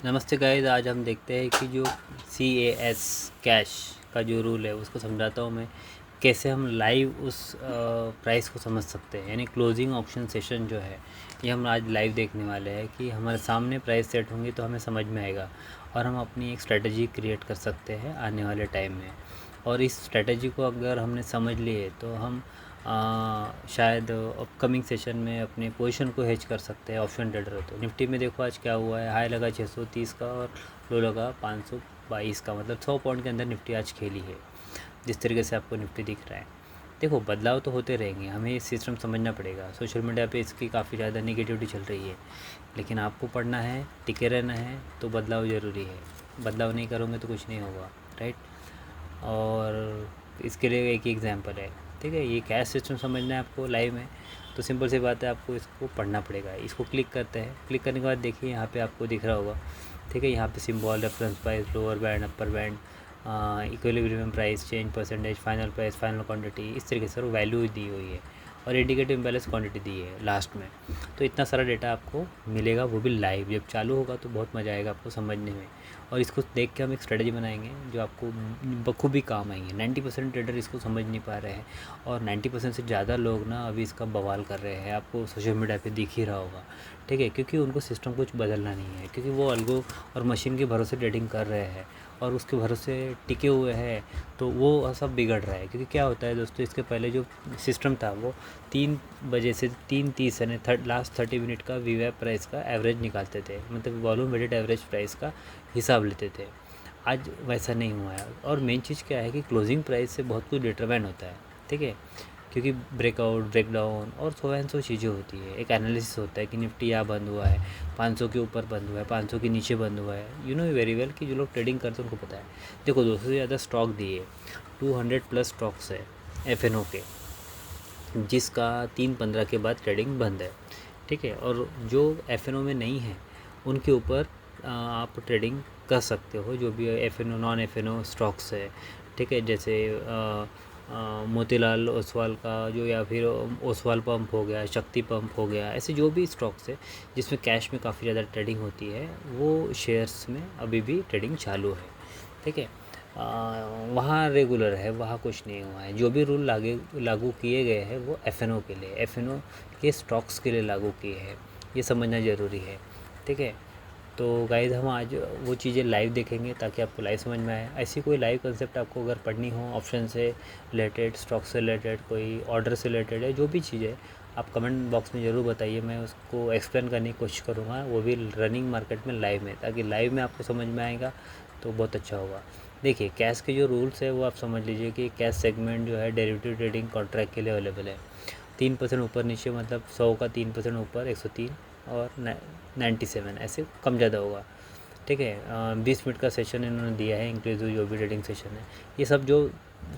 नमस्ते गाइस। आज हम देखते हैं कि जो CAS कैश का जो रूल है उसको समझाता हूँ मैं, कैसे हम लाइव उस प्राइस को समझ सकते हैं। यानी क्लोजिंग ऑप्शन सेशन जो है ये हम आज लाइव देखने वाले हैं कि हमारे सामने प्राइस सेट होंगी तो हमें समझ में आएगा और हम अपनी एक स्ट्रेटजी क्रिएट कर सकते हैं आने वाले टाइम में। और इस स्ट्रेटजी को अगर हमने समझ लिए तो हम शायद अपकमिंग सेशन में अपने पोजीशन को हेज कर सकते हैं ऑप्शन ट्रेडर हो तो। निफ्टी में देखो आज क्या हुआ है, हाई लगा 630 का और लो लगा 522 का, मतलब 100 पॉइंट के अंदर निफ्टी आज खेली है। जिस तरीके से आपको निफ्टी दिख रहा है, देखो बदलाव तो होते रहेंगे, हमें ये सिस्टम समझना पड़ेगा। सोशल मीडिया पे इसकी काफ़ी ज़्यादा निगेटिविटी चल रही है, लेकिन आपको पढ़ना है, टिके रहना है, तो बदलाव ज़रूरी है। बदलाव नहीं करोगे तो कुछ नहीं होगा, राइट। और इसके लिए एक एग्जांपल है, ठीक है। ये कैश सिस्टम समझना है आपको लाइव में, तो सिंपल सी बात है, आपको इसको पढ़ना पड़ेगा। इसको क्लिक करते हैं, क्लिक करने के बाद देखिए यहाँ पे आपको दिख रहा होगा, ठीक है। यहाँ पे symbol, reference price, lower band, upper band, equilibrium price, change percentage, final price, final quantity, इस तरीके से वैल्यू दी हुई है और इंडिकेटिव इम्बैलेंस क्वांटिटी दी है लास्ट में। तो इतना सारा डेटा आपको मिलेगा, वो भी लाइव। जब चालू होगा तो बहुत मज़ा आएगा आपको समझने में, और इसको देख के हम एक स्ट्रेटजी बनाएंगे जो आपको बखूबी काम आएंगे। 90% ट्रेडर इसको समझ नहीं पा रहे हैं और 90% से ज़्यादा लोग ना अभी इसका बवाल कर रहे हैं, आपको सोशल मीडिया पे दिख ही रहा होगा, ठीक है। क्योंकि उनको सिस्टम कुछ बदलना नहीं है, क्योंकि वो अल्गो और मशीन के भरोसे ट्रेडिंग कर रहे हैं और उसके भरोसे टिके हुए हैं, तो वो सब बिगड़ रहा है। क्योंकि क्या होता है दोस्तों, इसके पहले जो सिस्टम था वो 3 बजे से 3:30 यानी लास्ट 30 मिनट का वी प्राइस का एवरेज निकालते थे, मतलब वॉल्यूम वेटेड एवरेज प्राइस का हिसाब लेते थे। आज वैसा नहीं हुआ है। और मेन चीज़ क्या है कि क्लोजिंग प्राइस से बहुत कुछ डिटरमाइन होता है, ठीक है। क्योंकि ब्रेकआउट, ब्रेकडाउन और 100 चीज़ें होती है। एक एनालिसिस होता है कि निफ्टी यहाँ बंद हुआ है, 500 के ऊपर बंद हुआ है, 500 के नीचे बंद हुआ है। यू नो वेरी वेल कि जो लोग ट्रेडिंग करते हैं उनको पता है। देखो 200 से ज़्यादा स्टॉक दिए, 200 प्लस स्टॉक्स है FNO के, जिसका 3:15 के बाद ट्रेडिंग बंद है, ठीक है। और जो FNO में नहीं है उनके ऊपर आप ट्रेडिंग कर सकते हो, जो भी FNO नॉन FNO स्टॉक्स है, ठीक है। जैसे मोतीलाल ओसवाल का जो, या फिर ओसवाल पंप हो गया, शक्ति पंप हो गया, ऐसे जो भी स्टॉक्स है जिसमें कैश में काफ़ी ज़्यादा ट्रेडिंग होती है, वो शेयर्स में अभी भी ट्रेडिंग चालू है, ठीक है। वहाँ रेगुलर है, वहाँ कुछ नहीं हुआ है। जो भी रूल लागू किए गए हैं वो FNO के लिए, FNO के स्टॉक्स के लिए लागू किए हैं, ये समझना ज़रूरी है, ठीक है। तो गाइस हम आज वो चीज़ें लाइव देखेंगे ताकि आपको लाइव समझ में आए। ऐसी कोई लाइव कंसेप्ट आपको अगर पढ़नी हो, ऑप्शन से रिलेटेड, स्टॉक से रिलेटेड, कोई ऑर्डर से रिलेटेड है, जो भी चीज़ है, आप कमेंट बॉक्स में ज़रूर बताइए। मैं उसको एक्सप्लेन करने की कोशिश करूँगा, वो भी रनिंग मार्केट में लाइव में, ताकि लाइव में आपको समझ में आएगा तो बहुत अच्छा होगा। देखिए कैश के जो रूल्स है वो आप समझ लीजिए कि कैश सेगमेंट जो है डेरिवेटिव ट्रेडिंग कॉन्ट्रैक्ट के लिए अवेलेबल है। 3% ऊपर नीचे, मतलब 100 का 3% ऊपर 103 और 97, ऐसे कम ज़्यादा होगा, ठीक है। 20 मिनट का सेशन इन्होंने दिया है, इंक्लूसिव जो भी ट्रेडिंग सेशन है। ये सब जो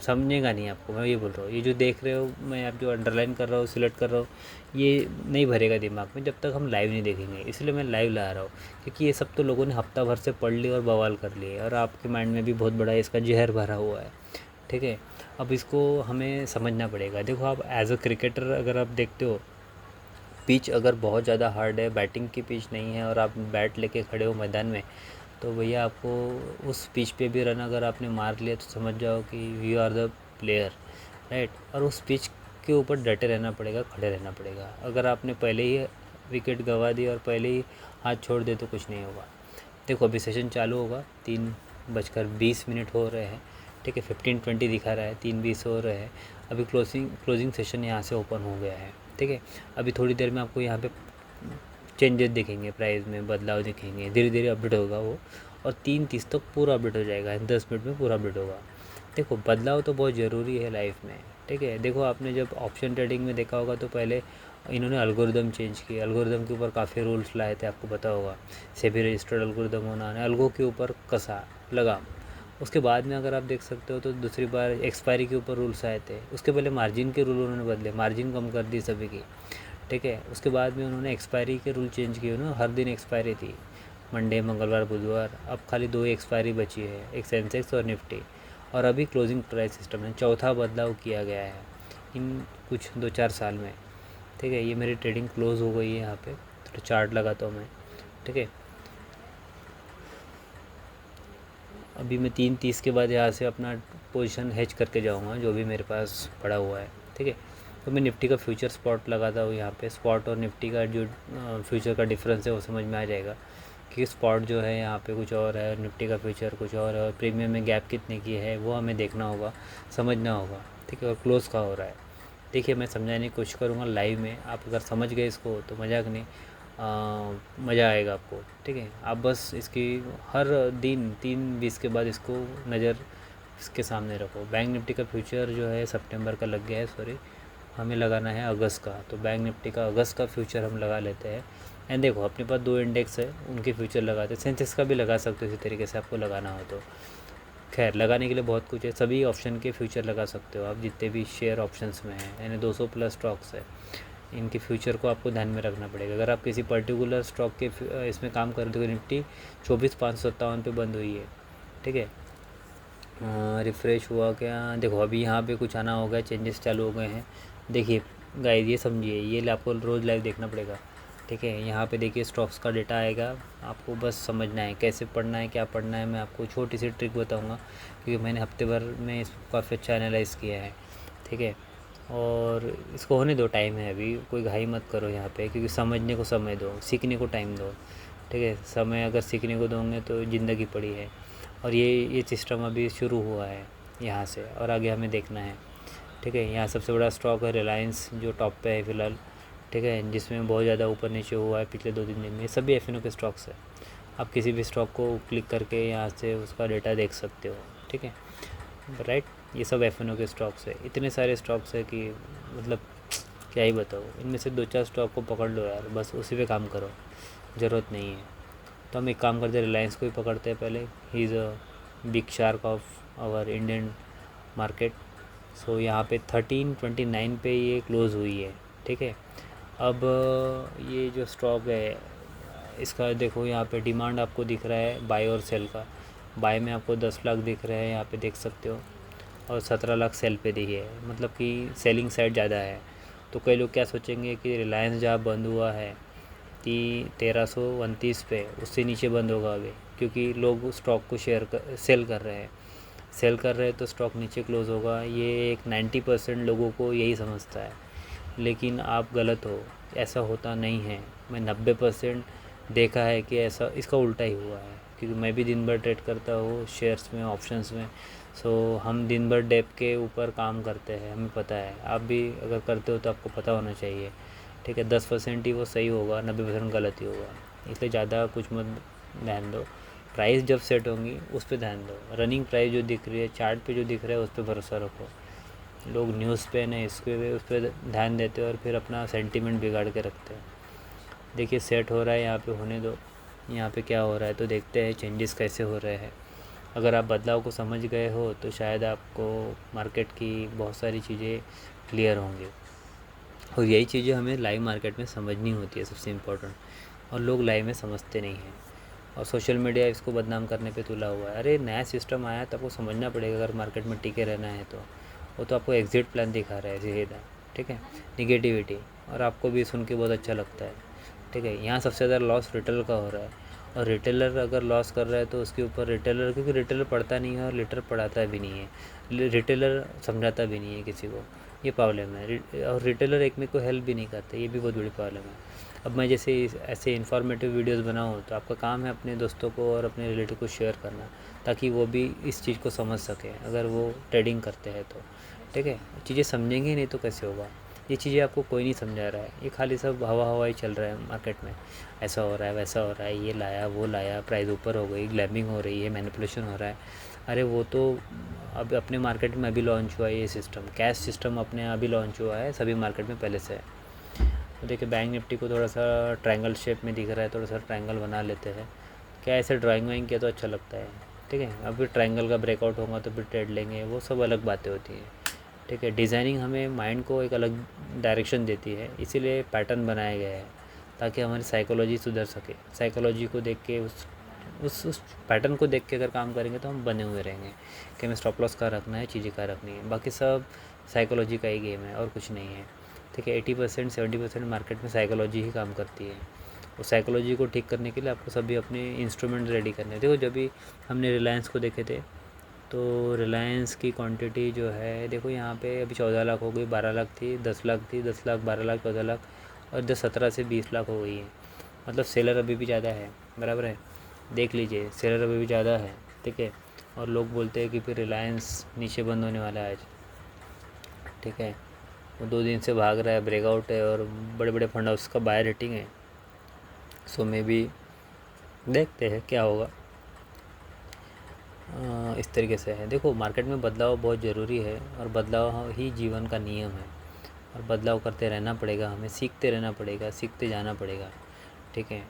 समझेगा नहीं आपको, मैं ये बोल रहा हूँ, ये जो देख रहे हो, मैं आप जो अंडरलाइन कर रहा हूँ, सिलेक्ट कर रहा हूँ, ये नहीं भरेगा दिमाग में जब तक हम लाइव नहीं देखेंगे। इसलिए मैं लाइव ला रहा हूँ, क्योंकि ये सब तो लोगों ने हफ्ता भर से पढ़ लिया और बवाल कर लिए, और आपके माइंड में भी बहुत बड़ा इसका जहर भरा हुआ है, ठीक है। अब इसको हमें समझना पड़ेगा। देखो आप एज अ क्रिकेटर अगर आप देखते हो, पिच अगर बहुत ज़्यादा हार्ड है, बैटिंग की पिच नहीं है, और आप बैट लेके खड़े हो मैदान में, तो भैया आपको उस पिच पे भी रन अगर आपने मार लिया तो समझ जाओ कि you are the player, right. और उस पिच के ऊपर डटे रहना पड़ेगा, खड़े रहना पड़ेगा। अगर आपने पहले ही विकेट गंवा दी और पहले ही हाथ छोड़ दे तो कुछ नहीं होगा। देखो अभी सेशन चालू होगा, 3:20 हो रहे हैं, ठीक है। 15:20 दिखा रहा है, 3:20 हो रहे हैं। अभी क्लोजिंग सेशन यहाँ से ओपन हो गया है, ठीक है। अभी थोड़ी देर में आपको यहाँ पे चेंजेस दिखेंगे, प्राइस में बदलाव दिखेंगे, धीरे धीरे अपडेट होगा वो, और 3:30 तक पूरा अपडेट हो जाएगा, 10 मिनट में पूरा अपडेट होगा। देखो बदलाव तो बहुत ज़रूरी है लाइफ में, ठीक है। देखो आपने जब ऑप्शन ट्रेडिंग में देखा होगा तो पहले इन्होंने एल्गोरिदम चेंज किए, एल्गोरिदम के ऊपर काफ़ी रूल्स लाए थे, आपको पता होगा। सेबी रजिस्टर्ड एल्गोरिदम होना ने एल्गो के ऊपर कसा लगाम। उसके बाद में अगर आप देख सकते हो तो दूसरी बार एक्सपायरी के ऊपर रूल्स आए थे। उसके पहले मार्जिन के रूल उन्होंने बदले, मार्जिन कम कर दी सभी की, ठीक है। उसके बाद में उन्होंने एक्सपायरी के रूल चेंज किए ना, हर दिन एक्सपायरी थी, मंडे, मंगलवार, बुधवार। अब खाली 2 ही एक्सपायरी बची है, एक सेंसेक्स और निफ्टी। और अभी क्लोजिंग प्राइस सिस्टम में चौथा बदलाव किया गया है इन कुछ 2-4 साल में, ठीक है। ये मेरी ट्रेडिंग क्लोज़ हो गई है, यहाँ पे थोड़ा चार्ट लगाता हूँ मैं, ठीक है। अभी मैं 3:30 के बाद यहाँ से अपना पोजीशन हेज करके जाऊँगा जो भी मेरे पास पड़ा हुआ है, ठीक है। तो मैं निफ्टी का फ्यूचर स्पॉट लगाता हूँ यहाँ पे। स्पॉट और निफ्टी का जो फ्यूचर का डिफरेंस है वो समझ में आ जाएगा कि स्पॉट जो है यहाँ पे कुछ और है, निफ्टी का फ्यूचर कुछ और है, और प्रीमियम में गैप कितने की है वो हमें देखना होगा, समझना होगा, ठीक है। और क्लोज़ का हो रहा है, देखिए मैं समझाने की कोशिश करूँगा लाइव में। आप अगर समझ गए इसको तो मजाक नहीं, मज़ा आएगा आपको, ठीक है। आप बस इसकी हर दिन 3:20 के बाद इसको नज़र इसके सामने रखो। बैंक निफ्टी का फ्यूचर जो है सितंबर का लग गया है, सॉरी, हमें लगाना है अगस्त का। तो बैंक निफ्टी का अगस्त का फ्यूचर हम लगा लेते हैं। एंड देखो अपने पास 2 इंडेक्स है, उनके फ्यूचर लगाते हैं। सेंसेक्स का भी लगा सकते हो इसी तरीके से आपको लगाना हो तो। खैर लगाने के लिए बहुत कुछ है, सभी ऑप्शन के फ्यूचर लगा सकते हो आप जितने भी शेयर ऑप्शंस में हैं, यानी 200 प्लस स्टॉक्स है। इनके फ्यूचर को आपको ध्यान में रखना पड़ेगा। अगर आप किसी पर्टिकुलर स्टॉक के इसमें काम कर रहे हो, निफ्टी 24,557 पे बंद हुई है, ठीक है। रिफ़्रेश हुआ क्या, देखो अभी यहाँ पे कुछ आना होगा, चेंजेस चालू हो गए हैं। देखिए गाइस ये समझिए, ये आपको रोज़ लाइव देखना पड़ेगा, ठीक है। यहाँ पे देखिए स्टॉक्स का डेटा आएगा, आपको बस समझना है कैसे पढ़ना है, क्या पढ़ना है। मैं आपको छोटी सी ट्रिक बताऊँगा क्योंकि मैंने हफ्ते भर में इसको काफ़ी अच्छा एनालाइज़ किया है, ठीक है। और इसको होने दो, टाइम है अभी, कोई घाई मत करो यहाँ पे, क्योंकि समझने को समय दो, सीखने को टाइम दो, ठीक है। समय अगर सीखने को दोगे तो ज़िंदगी पड़ी है। और ये सिस्टम अभी शुरू हुआ है यहाँ से, और आगे हमें देखना है, ठीक है। यहाँ सबसे बड़ा स्टॉक है रिलायंस जो टॉप पे है फ़िलहाल, ठीक है, जिसमें बहुत ज़्यादा ऊपर नीचे हुआ है पिछले 2-3 दिन में। ये सभी एफ के स्टॉक्स है। आप किसी भी स्टॉक को क्लिक करके यहाँ से उसका डेटा देख सकते हो, ठीक है, राइट। ये सब एफ के स्टॉक्स है, इतने सारे स्टॉक्स है कि मतलब क्या ही बताओ। इनमें से 2-4 स्टॉक को पकड़ लो यार, बस उसी पे काम करो, ज़रूरत नहीं है। तो हम एक काम करते हैं, रिलायंस को ही पकड़ते हैं पहले। He is a big shark of our Indian market. So यहाँ पे 1329 पे ये क्लोज़ हुई है, ठीक है। अब ये जो स्टॉक है इसका देखो, यहाँ पे डिमांड आपको दिख रहा है बाय और सेल का। बाय में आपको 10 लाख दिख रहे हैं, यहाँ पे देख सकते हो, और 17 लाख सेल पे दिखे है, मतलब कि सेलिंग साइड ज़्यादा है। तो कई लोग क्या सोचेंगे कि रिलायंस जहाँ बंद हुआ है कि 1329 पे, उससे नीचे बंद होगा अभी, क्योंकि लोग स्टॉक को सेल कर रहे हैं। सेल कर रहे हैं तो स्टॉक नीचे क्लोज़ होगा। ये एक 90% लोगों को यही समझता है, लेकिन आप गलत हो, ऐसा होता नहीं है। मैं 90% देखा है कि ऐसा इसका उल्टा ही हुआ है, क्योंकि मैं भी दिन भर ट्रेड करता हूँ शेयर्स में, ऑप्शंस में। सो हम दिन भर डेप के ऊपर काम करते हैं, हमें पता है। आप भी अगर करते हो तो आपको पता होना चाहिए, ठीक है। 10% ही वो सही होगा, 90% गलत ही होगा, इसलिए ज़्यादा कुछ मत ध्यान दो। प्राइस जब सेट होंगी उस पर ध्यान दो। रनिंग प्राइस जो दिख रही है, चार्ट पे जो दिख रहा है, उस पर भरोसा रखो। लोग न्यूज़ पे ना इसके उस पर ध्यान देते हैं और फिर अपना सेंटीमेंट बिगाड़ के रखते हैं। देखिए सेट हो रहा है, यहाँ पे होने दो। यहाँ पे क्या हो रहा है तो देखते हैं चेंजेस कैसे हो रहे हैं। अगर आप बदलाव को समझ गए हो तो शायद आपको मार्केट की बहुत सारी चीज़ें क्लियर होंगी। और यही चीज़ें हमें लाइव मार्केट में समझनी होती है, सबसे इम्पोर्टेंट। और लोग लाइव में समझते नहीं हैं, और सोशल मीडिया इसको बदनाम करने पे तुला हुआ है। अरे नया सिस्टम आया तो आपको समझना पड़ेगा, अगर मार्केट में टिके रहना है तो। वो तो आपको एग्ज़िट प्लान दिखा रहा है सीधा, ठीक है, निगेटिविटी, और आपको भी सुन के बहुत अच्छा लगता है, ठीक है। यहाँ सबसे ज़्यादा लॉस रिटेलर का हो रहा है, और रिटेलर अगर लॉस कर रहा है तो उसके ऊपर रिटेलर, क्योंकि रिटेलर पढ़ता नहीं है और रिटेलर पढ़ाता भी नहीं है, रिटेलर समझाता भी नहीं है किसी को, ये प्रॉब्लम है। और रिटेलर एक में को हेल्प भी नहीं करते, ये भी बहुत बड़ी प्रॉब्लम है। अब मैं जैसे ऐसे इन्फॉर्मेटिव वीडियोस बनाऊँ तो आपका काम है अपने दोस्तों को और अपने रिलेटिव को शेयर करना, ताकि वो भी इस चीज़ को समझ सकें अगर वो ट्रेडिंग करते हैं तो, ठीक है। चीज़ें समझेंगे नहीं तो कैसे होगा। ये चीज़ें आपको कोई नहीं समझा रहा है, ये खाली सब हवा ही चल रहा है मार्केट में। ऐसा हो रहा है, वैसा हो रहा है, ये लाया वो लाया, प्राइस ऊपर हो गई, ग्लैमिंग हो रही है, मैनिपुलेशन हो रहा है। अरे वो तो अब अपने मार्केट में अभी लॉन्च हुआ है ये सिस्टम, कैश सिस्टम अपने अभी लॉन्च हुआ है, सभी मार्केट में पहले से है। तो देखिए बैंक निफ्टी को थोड़ा सा ट्रायंगल शेप में दिख रहा है, थोड़ा सा ट्रायंगल बना लेते हैं। क्या ऐसे ड्राइंग वाइंग किया तो अच्छा लगता है, ठीक है। अब फिर ट्रायंगल का ब्रेकआउट होगा तो फिर ट्रेड लेंगे, वो सब अलग बातें होती हैं, ठीक है। डिज़ाइनिंग हमें माइंड को एक अलग डायरेक्शन देती है, इसीलिए पैटर्न बनाया गया है ताकि हमारी साइकोलॉजी सुधर सके। साइकोलॉजी को देख के उस पैटर्न को देख के अगर काम करेंगे तो हम बने हुए रहेंगे कि हमें स्टॉप लॉस का रखना है, चीज़ें का रखनी है। बाकी सब साइकोलॉजी का ही गेम है और कुछ नहीं है, ठीक है। 80% 70% मार्केट में साइकोलॉजी ही काम करती है। उस साइकोलॉजी को ठीक करने के लिए आपको सभी अपने इंस्ट्रूमेंट रेडी करने हैं। देखो जब भी हमने रिलायंस को देखे थे तो रिलायंस की क्वांटिटी जो है देखो यहाँ पे अभी 14 लाख हो गई, 12 लाख थी, 10 लाख थी, 10 लाख, 12 लाख, 14 लाख और 17 से 20 लाख हो गई है। मतलब सेलर अभी भी ज़्यादा है, बराबर है। देख लीजिए सेलर अभी भी ज़्यादा है, ठीक है। और लोग बोलते हैं कि फिर रिलायंस नीचे बंद होने वाला है आज, ठीक है। वो 2 दिन से भाग रहा है, ब्रेकआउट है और बड़े बड़े फंड हाउस का बाय रेटिंग है। सो मे भी देखते हैं क्या होगा। इस तरीके से है। देखो मार्केट में बदलाव बहुत ज़रूरी है और बदलाव ही जीवन का नियम है और बदलाव करते रहना पड़ेगा, हमें सीखते रहना पड़ेगा, सीखते जाना पड़ेगा, ठीक है।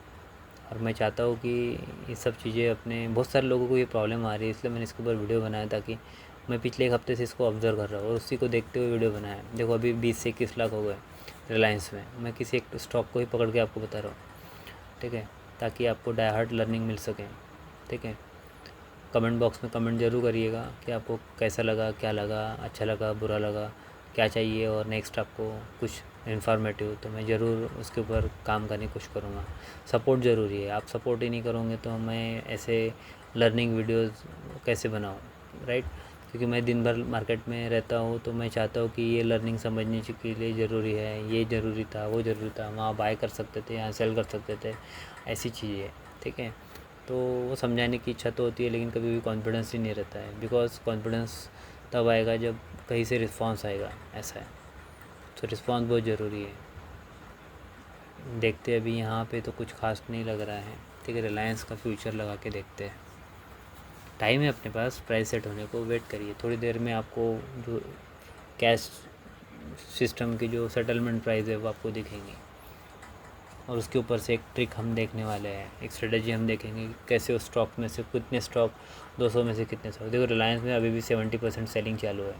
और मैं चाहता हूँ कि ये सब चीज़ें अपने बहुत सारे लोगों को ये प्रॉब्लम आ रही है, इसलिए मैंने इसके ऊपर वीडियो बनाया ताकि मैं पिछले 1 हफ्ते से इसको ऑब्ज़र्व कर रहा हूँ और उसी को देखते हुए वीडियो बनाया। देखो अभी 20 से 21 लाख हो गए रिलायंस में। मैं किसी एक स्टॉक को ही पकड़ के आपको बता रहा हूँ, ठीक है, ताकि आपको डाई हार्ड लर्निंग मिल सके, ठीक है। कमेंट बॉक्स में कमेंट ज़रूर करिएगा कि आपको कैसा लगा, क्या लगा, अच्छा लगा, बुरा लगा, क्या चाहिए और नेक्स्ट आपको कुछ इन्फॉर्मेटिव, तो मैं ज़रूर उसके ऊपर काम करने की कोशिश करूँगा। सपोर्ट ज़रूरी है, आप सपोर्ट ही नहीं करोगे तो मैं ऐसे लर्निंग वीडियोज़ कैसे बनाऊँ, राइट। क्योंकि मैं दिन भर मार्केट में रहता हूँ तो मैं चाहता हूँ कि ये लर्निंग समझने के लिए ज़रूरी है, ये ज़रूरी था, वो ज़रूरी था, वहाँ बाय कर सकते थे, यहाँ सेल कर सकते थे, ऐसी चीज़ें, ठीक है। तो वो समझाने की इच्छा तो होती है लेकिन कभी भी कॉन्फिडेंस ही नहीं रहता है, बिकॉज कॉन्फिडेंस तब आएगा जब कहीं से रिस्पांस आएगा, ऐसा है। तो रिस्पांस बहुत ज़रूरी है। देखते अभी यहाँ पे तो कुछ खास नहीं लग रहा है, ठीक है। रिलायंस का फ्यूचर लगा के देखते हैं, टाइम है अपने पास प्राइस सेट होने को, वेट करिए। थोड़ी देर में आपको जो कैश सिस्टम की जो सेटलमेंट प्राइस है वो आपको दिखेंगे और उसके ऊपर से एक ट्रिक हम देखने वाले हैं, एक स्ट्रेटजी हम देखेंगे कि कैसे उस स्टॉक में से कितने स्टॉक, 200 में से कितने स्टॉक। देखो रिलायंस में अभी भी 70% सेलिंग चालू है,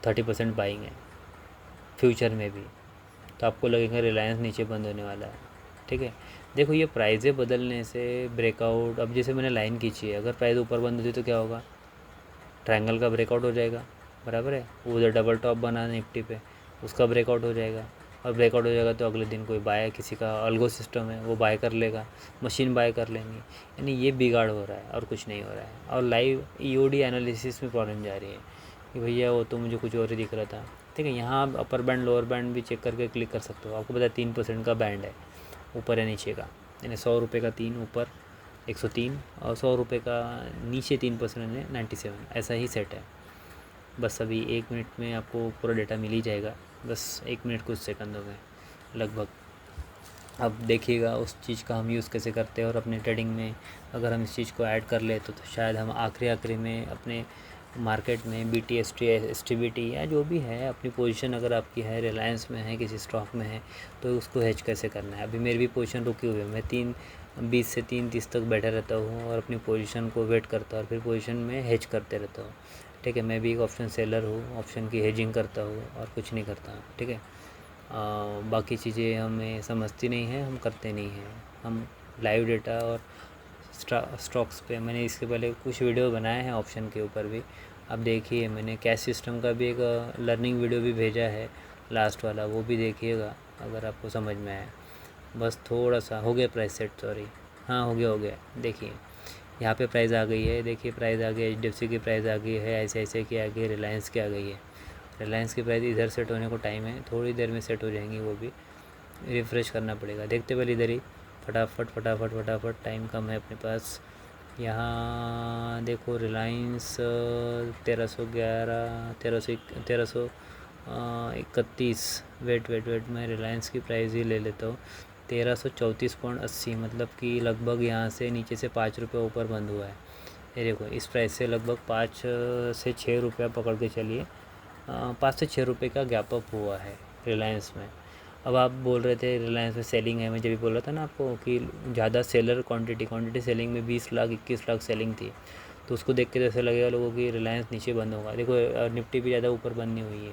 30% बाइंग है फ्यूचर में भी, तो आपको लगेगा रिलायंस नीचे बंद होने वाला है, ठीक है। देखो ये प्राइज़ें बदलने से ब्रेकआउट, अब जैसे मैंने लाइन खींची है, अगर प्राइस ऊपर बंद होती तो क्या होगा, ट्रायंगल का ब्रेकआउट हो जाएगा, बराबर है। वो उधर डबल टॉप बना निफ्टी पे, उसका ब्रेकआउट हो जाएगा और ब्रेकआउट हो जाएगा तो अगले दिन कोई बाय, किसी का अल्गो सिस्टम है वो बाय कर लेगा, मशीन बाय कर लेंगी। यानी ये बिगाड़ हो रहा है और कुछ नहीं हो रहा है। और लाइव ईओडी एनालिसिस में प्रॉब्लम जा रही है कि भैया वो तो मुझे कुछ और ही दिख रहा था, ठीक है। यहाँ आप अपर बैंड लोअर बैंड भी चेक करके क्लिक कर सकते हो। आपको पता है 3% का बैंड है ऊपर या नीचे का, यानी 100 रुपये का 3 ऊपर 103 और 100 रुपये का नीचे 3% है 97, ऐसा ही सेट है। बस अभी 1 मिनट में आपको पूरा डेटा मिल ही जाएगा, बस 1 मिनट कुछ सेकंडों में लगभग। अब देखिएगा उस चीज़ का हम यूज़ कैसे करते हैं और अपने ट्रेडिंग में अगर हम इस चीज़ को ऐड कर ले तो शायद हम आखिरी में अपने मार्केट में BT ST STBT या जो भी है अपनी पोजीशन अगर आपकी है रिलायंस में है, किसी स्टॉक में है, तो उसको हेज कैसे करना है। अभी मेरी भी पोजीशन रुकी हुई है, मैं 3:20 से 3:30 तक बैठा रहता हूँ और अपनी पोजीशन को वेट करता हूँ और फिर पोजीशन में हेज करते रहता हूँ, ठीक है। मैं भी एक ऑप्शन सेलर हूँ, ऑप्शन की हेजिंग करता हूँ और कुछ नहीं करता, ठीक है। बाकी चीज़ें हमें समझती नहीं है, हम करते नहीं हैं। हम लाइव डेटा और स्टॉक्स पे मैंने इसके पहले कुछ वीडियो बनाए हैं ऑप्शन के ऊपर भी, आप देखिए। मैंने कैश सिस्टम का भी एक लर्निंग वीडियो भी भेजा है लास्ट वाला, वो भी देखिएगा अगर आपको समझ में आए। बस थोड़ा सा हो गया प्राइस सेट, सॉरी, हाँ हो गया। देखिए यहाँ पे प्राइस आ गई है, देखिए प्राइस आ गई है, HDFC की प्राइस आ गई है, ICICI की आ गई है, रिलायंस की आ गई है। रिलायंस की प्राइस इधर सेट होने को टाइम है, थोड़ी देर में सेट हो जाएंगी, वो भी रिफ़्रेश करना पड़ेगा। देखते पहले इधर ही फटाफट, टाइम कम है अपने पास। यहाँ देखो रिलायंस 1311, 1331, वेट मैं रिलायंस की प्राइस ही ले लेता हूँ। 1334.80, मतलब कि लगभग यहाँ से नीचे से 5 रुपये ऊपर बंद हुआ है। ये देखो इस प्राइस से लगभग 5 से 6 रुपया पकड़ के चलिए, 5 से 6 रुपये का गैप अप हुआ है रिलायंस में। अब आप बोल रहे थे रिलायंस में सेलिंग है, मैं जब भी बोल रहा था ना आपको कि ज़्यादा सेलर क्वांटिटी सेलिंग में 20 लाख 21 लाख सेलिंग थी, तो उसको देख के तो ऐसा लगेगा लोगों की रिलायंस नीचे बंद होगा। देखो निफ्टी भी ज़्यादा ऊपर बंद नहीं हुई है,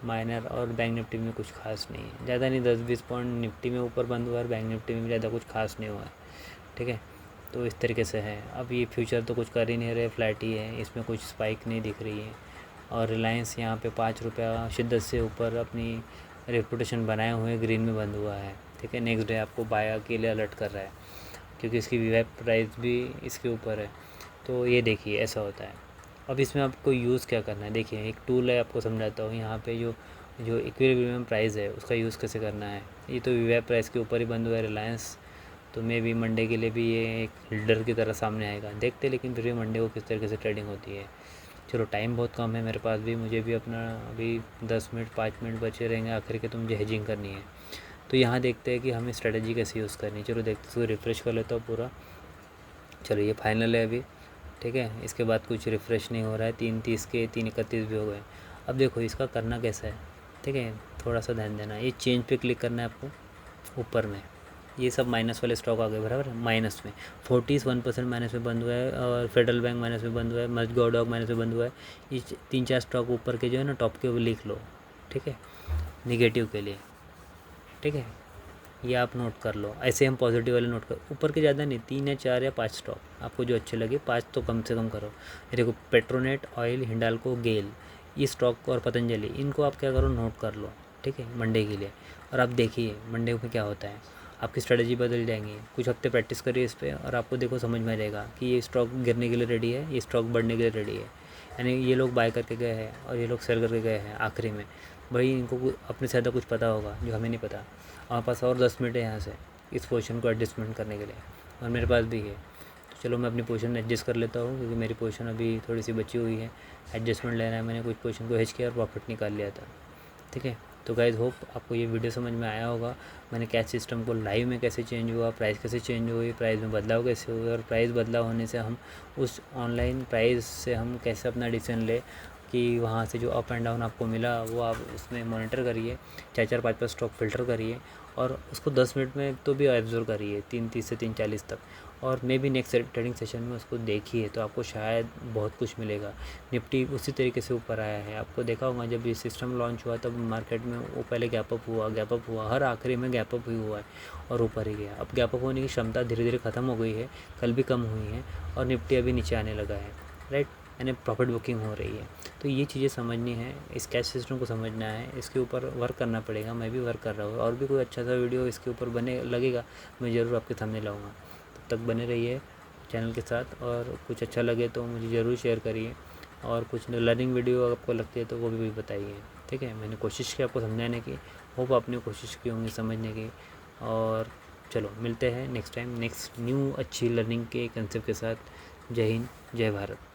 माइनर और बैंक निफ्टी में कुछ खास नहीं है, ज़्यादा नहीं, 10-20 पॉइंट निफ्टी में ऊपर बंद हुआ है और बैंक निफ्टी में ज़्यादा कुछ खास नहीं हुआ है, ठीक है। तो इस तरीके से है। अब ये फ्यूचर तो कुछ कर ही नहीं रहे, फ्लैट ही है, इसमें कुछ स्पाइक नहीं दिख रही है। और रिलायंस यहाँ पे 5 रुपया शिद्दत से ऊपर अपनी रेपुटेशन बनाए हुए ग्रीन में बंद हुआ है। ठीक है। नेक्स्ट डे आपको बाय के लिए अलर्ट कर रहा है, क्योंकि इसकी वीवैप प्राइस भी इसके ऊपर है। तो ये देखिए ऐसा होता है। अब इसमें आपको यूज़ क्या करना है, देखिए एक टूल है, आपको समझाता हूँ। यहाँ पे जो जो इक्विलिब्रियम प्राइस है उसका यूज़ कैसे करना है। ये तो वीवैप प्राइस के ऊपर ही बंद हुआ है रिलायंस, तो मे भी मंडे के लिए भी ये एक लीडर की तरह सामने आएगा, देखते। लेकिन फिर भी मंडे को किस तरीके से ट्रेडिंग होती है। चलो टाइम बहुत कम है मेरे पास भी, मुझे भी अपना अभी 10 मिनट 5 मिनट बचे रहेंगे आखिर के, तो मुझे हेजिंग करनी है। तो यहाँ देखते हैं कि हमें स्ट्रेटजी कैसे यूज़ करनी है। चलो देखते, इसको रिफ़्रेश कर लेता हूँ पूरा। चलो ये फाइनल है अभी, ठीक है। इसके बाद कुछ रिफ़्रेश नहीं हो रहा है। 3:30 के 3:31 भी हो गए। अब देखो इसका करना कैसा है, ठीक है। थोड़ा सा ध्यान देना, ये चेंज पे क्लिक करना है आपको ऊपर में। ये सब माइनस वाले स्टॉक आ गए, बराबर है। माइनस में फोर्टीज़ 1% माइनस में बंद हुआ है, और फेडरल बैंक माइनस में बंद हुआ है, मस्ट गो डॉग माइनस में बंद हुआ है। ये 3-4 स्टॉक ऊपर के जो है ना टॉप के, वो लिख लो, ठीक है, निगेटिव के लिए, ठीक है। ये आप नोट कर लो। ऐसे हम पॉजिटिव वाले नोट कर, ऊपर के ज़्यादा नहीं, 3 या 4 या 5 स्टॉक आपको जो अच्छे लगे, 5 तो कम से कम करो। ये देखो पेट्रोनेट ऑयल, हिंडाल्को, गेल, ये स्टॉक और पतंजलि, इनको आप क्या करो, नोट कर लो, ठीक है, मंडे के लिए। और आप देखिए मंडे में क्या होता है, आपकी स्ट्रेटजी बदल जाएंगी। कुछ हफ्ते प्रैक्टिस करिए इस पर, और आपको देखो समझ में आ जाएगा कि ये स्टॉक गिरने के लिए रेडी है, ये स्टॉक बढ़ने के लिए रेडी है। यानी ये लोग बाय करके गए हैं और ये लोग सेल करके गए हैं आखिरी में। भाई इनको अपने से ज़्यादा कुछ पता होगा जो हमें नहीं पता। हमारे पास और 10 मिनट है यहाँ से इस पोजीशन को एडजस्टमेंट करने के लिए, और मेरे पास भी है। तो चलो मैं अपनी पोजीशन एडजस्ट कर लेता हूँ, क्योंकि मेरी पोजीशन अभी थोड़ी सी बची हुई है। एडजस्टमेंट लेना है, मैंने कुछ पोजीशन को हेज किया और प्रॉफिट निकाल लिया था, ठीक है। तो गाइज़ होप आपको ये वीडियो समझ में आया होगा। मैंने कैश सिस्टम को लाइव में कैसे चेंज हुआ, प्राइस कैसे चेंज हुई, प्राइस में बदलाव कैसे हुए, और प्राइस बदलाव होने से हम उस ऑनलाइन प्राइस से हम कैसे अपना डिसीजन ले, कि वहाँ से जो अप एंड डाउन आपको मिला वो आप उसमें मॉनिटर करिए। 4-4 5-5 स्टॉक फ़िल्टर करिए, और उसको 10 मिनट में तो भी ऑब्जर्व करिए, 3:30 से 3:40 तक। और मे भी नेक्स्ट ट्रेडिंग सेशन में उसको देखिए, तो आपको शायद बहुत कुछ मिलेगा। निफ्टी उसी तरीके से ऊपर आया है, आपको देखा होगा जब ये सिस्टम लॉन्च हुआ तब मार्केट में वो पहले गैप अप हुआ, हर आखिरी में गैप अप ही हुआ है और ऊपर ही गया। अब गैप अप होने की क्षमता धीरे धीरे ख़त्म हो गई है, कल भी कम हुई है, और निफ्टी अभी नीचे आने लगा है, राइट। यानी प्रॉफिट बुकिंग हो रही है। तो ये चीज़ें समझनी है, इस कैश सिस्टम को समझना है, इसके ऊपर वर्क करना पड़ेगा। मैं भी वर्क कर रहा हूँ, और भी कोई अच्छा सा वीडियो इसके ऊपर बने लगेगा मैं ज़रूर आपके सामने लाऊंगा। तब तक बने रहिए चैनल के साथ, और कुछ अच्छा लगे तो मुझे ज़रूर शेयर करिए, और कुछ लर्निंग वीडियो आपको लगती है तो वो भी बताइए, ठीक है। मैंने कोशिश की आपको समझाने की, होप आपने कोशिश की होंगी समझने की। और चलो मिलते हैं नेक्स्ट टाइम, नेक्स्ट न्यू अच्छी लर्निंग के कंसेप्ट के साथ। जय हिंद, जय भारत।